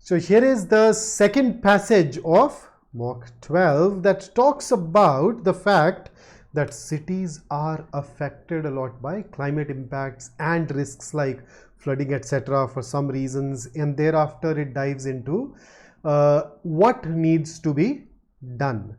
So here is the second passage of mock 12 that talks about the fact that cities are affected a lot by climate impacts and risks like flooding, etc. for some reasons, and thereafter it dives into what needs to be done,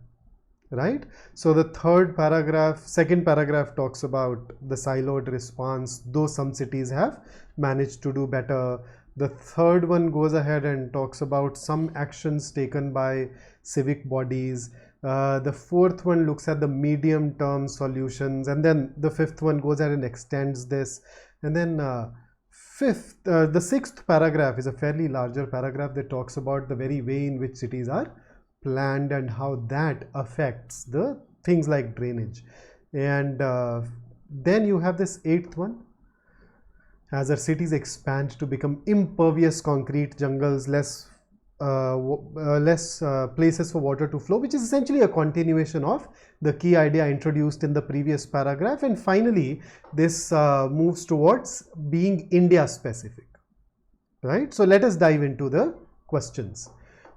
right? So the second paragraph talks about the siloed response, though some cities have managed to do better. The third one goes ahead and talks about some actions taken by civic bodies. The fourth one looks at the medium term solutions, and then the fifth one goes ahead and extends this. And then the sixth paragraph is a fairly larger paragraph that talks about the very way in which cities are planned and how that affects the things like drainage. And then you have this eighth one. As our cities expand to become impervious concrete jungles, less places for water to flow, which is essentially a continuation of the key idea introduced in the previous paragraph. And finally, this moves towards being India specific, right? So let us dive into the questions.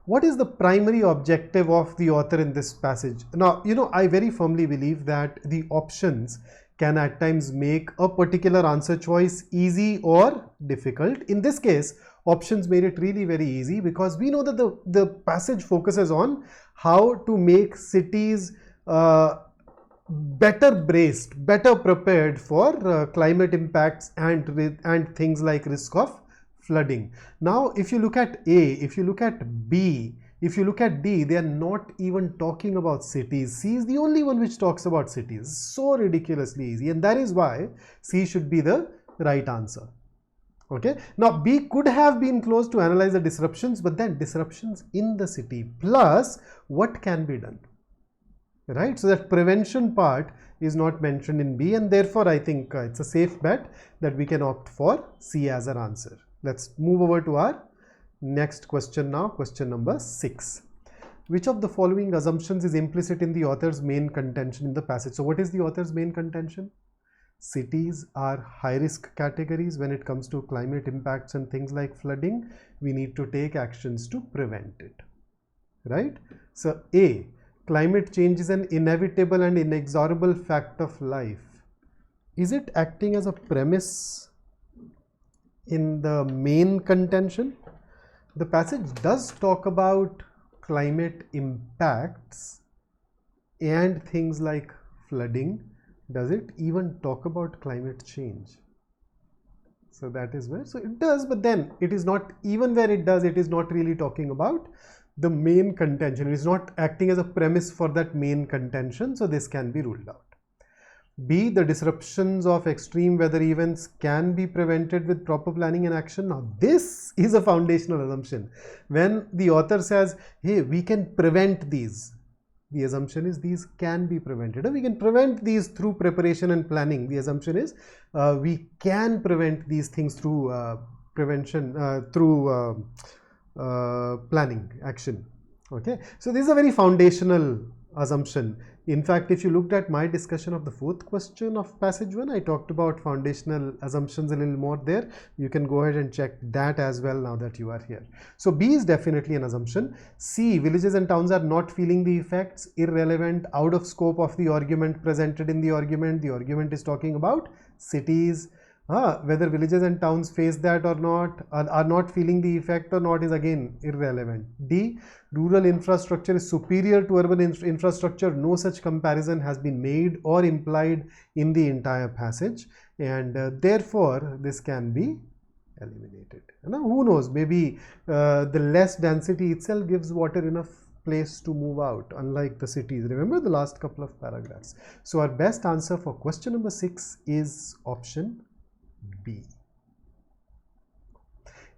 What is the primary objective of the author in this passage? Now, I very firmly believe that the options can at times make a particular answer choice easy or difficult. In this case, options made it really very easy because we know that the passage focuses on how to make cities better braced, better prepared for climate impacts and things like risk of flooding. Now, if you look at A, if you look at B, if you look at D, they are not even talking about cities. C is the only one which talks about cities. So ridiculously easy, and that is why C should be the right answer. Okay. Now, B could have been close to analyze the disruptions, but then disruptions in the city plus what can be done, right? So that prevention part is not mentioned in B, and therefore I think it's a safe bet that we can opt for C as our answer. Let's move over to our next question now, question number 6. Which of the following assumptions is implicit in the author's main contention in the passage? So what is the author's main contention? Cities are high-risk categories when it comes to climate impacts and things like flooding. We need to take actions to prevent it, right? So A, climate change is an inevitable and inexorable fact of life. Is it acting as a premise in the main contention? The passage does talk about climate impacts and things like flooding. Does it even talk about climate change? So that is where, so it does, but then it is not, even where it does, it is not really talking about the main contention. It is not acting as a premise for that main contention, so this can be ruled out. B, the disruptions of extreme weather events can be prevented with proper planning and action. Now, this is a foundational assumption. When the author says, hey, we can prevent these, the assumption is these can be prevented. We can prevent these through preparation and planning. The assumption is we can prevent these things through prevention, through planning, action. Okay, so this is a very foundational assumption. In fact, if you looked at my discussion of the fourth question of passage 1, I talked about foundational assumptions a little more there. You can go ahead and check that as well now that you are here. So B is definitely an assumption. C, villages and towns are not feeling the effects, irrelevant, out of scope of the argument presented in the argument. The argument is talking about cities. Whether villages and towns face that or not, are not feeling the effect or not, is again irrelevant. D, rural infrastructure is superior to urban infrastructure. No such comparison has been made or implied in the entire passage, and therefore this can be eliminated. Now, who knows, maybe the less density itself gives water enough place to move out, unlike the cities. Remember the last couple of paragraphs. So our best answer for question number 6 is option B.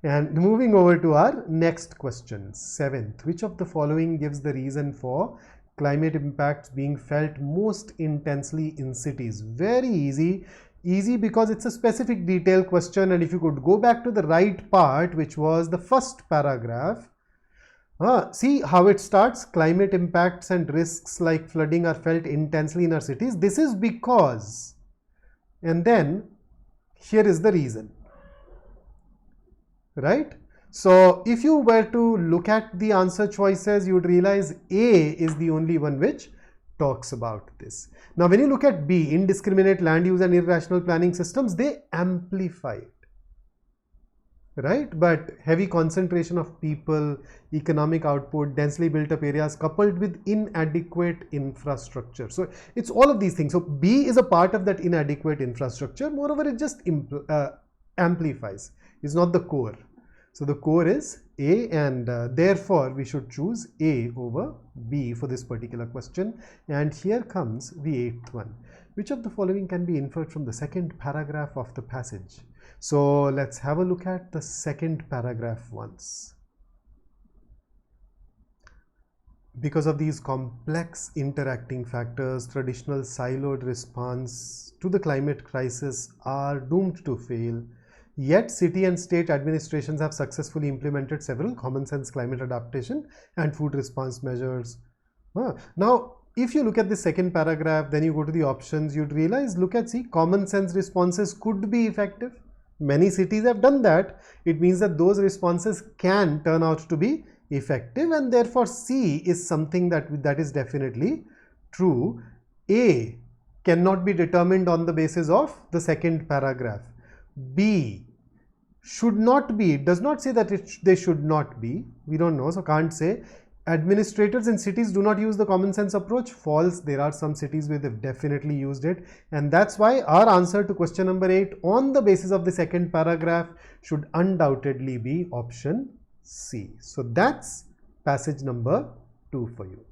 And moving over to our next question, 7th. Which of the following gives the reason for climate impacts being felt most intensely in cities? Very easy. Easy because it's a specific detail question, and if you could go back to the right part, which was the first paragraph, see how it starts. Climate impacts and risks like flooding are felt intensely in our cities. This is because, and then here is the reason, right? So if you were to look at the answer choices, you would realize A is the only one which talks about this. Now when you look at B, indiscriminate land use and irrational planning systems, they amplify it, right? But heavy concentration of people, economic output, densely built up areas coupled with inadequate infrastructure. So it's all of these things. So B is a part of that inadequate infrastructure. Moreover, it just amplifies. It's not the core. So the core is A, and therefore we should choose A over B for this particular question. And here comes the 8th one. Which of the following can be inferred from the second paragraph of the passage? So let's have a look at the second paragraph once. Because of these complex interacting factors, traditional siloed response to the climate crisis are doomed to fail. Yet city and state administrations have successfully implemented several common sense climate adaptation and food response measures. Now, if you look at the second paragraph, then you go to the options, you'd realize, see, common sense responses could be effective. Many cities have done that. It means that those responses can turn out to be effective, and therefore C is something that is definitely true. A cannot be determined on the basis of the second paragraph. B should not be, it does not say that they should not be, we don't know, so can't say. Administrators in cities do not use the common sense approach. False. There are some cities where they've definitely used it, and that's why our answer to question number 8 on the basis of the second paragraph should undoubtedly be option C. So that's passage number 2 for you.